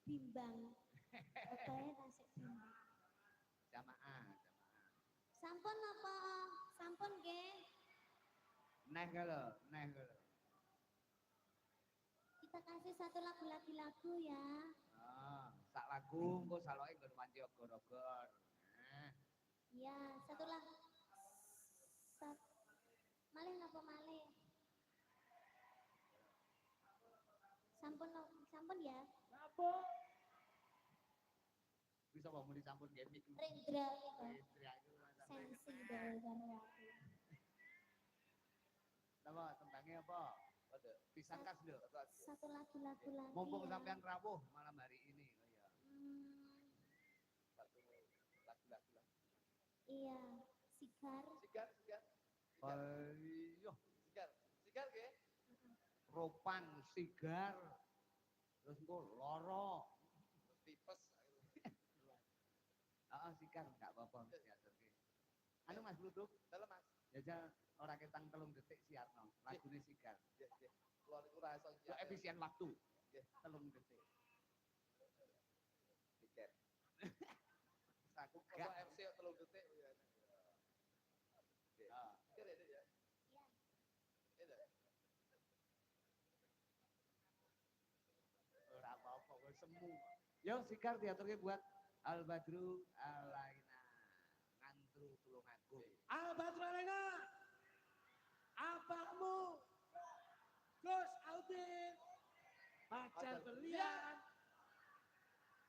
bimbang. Bae tasik bimbang. Jamaah. Sampun apa? Sampun nggih. Neh kalau. Kita kasih satu lagu ya. Sak lagu engko saloke nggon wanci ogor-ogor. Iya, satu lagu. Malih napa malih? Sampun ya. Sampun. Bisa mau disampun gaming. Rendra itu. Sensi dari aku. Nama tentangnya apa? Ada pisang kas lho. Satu lagu lagi. Mumpung ya. sampean rawuh malam hari ini. Satu lagu. Iya, sigar. Ayo, sigar nggih. Ropan, sigar. Terus engko loro, tipes. Sigar enggak apa-apa diaturke. Anu Mas Bluduk, dalem Mas. Jajal ora ketang 3 detik siarno. Lagune sigar. Nggih. Kulo niku ra iso nyiar. Efisien waktu. Nggih, 3 detik. Sigar. Aku gak MC 3 detik ya. Sigar ya, Dek ya. Iya. Ora apa-apa wis semu. Yo sigar diaturke buat Al Badru Alaina. Ngantru Tulungagung. Al Badru Alaina. Abahmu Gus Audin pacar berlian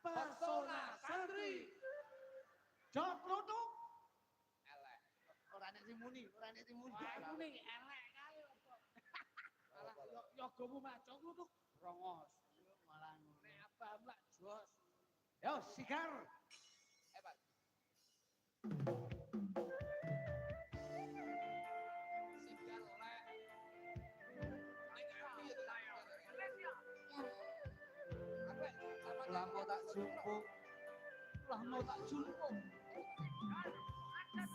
pesona santri Jok Lutuk. Elek. Ora nek sing muni. Muni elek kae kok. Alah yogomu maco Lutuk. Rongos. Malah Nek abah mbak jos. Yo sigar. Pak. Sigar lek. Lamo tak jumpuk.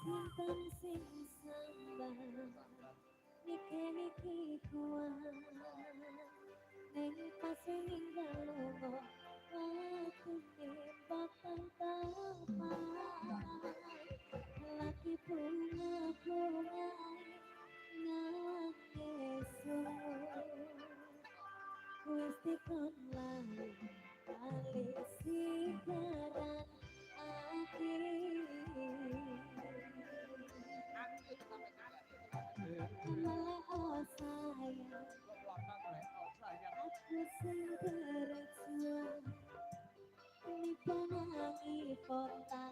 Simpen sing sambang niki kuat neng pas ninggal lunga aku bakal tapan lagi bunga ngangesu wis dikon lalu kali sigaran oh sayang aku sing berjuang ini penangi kota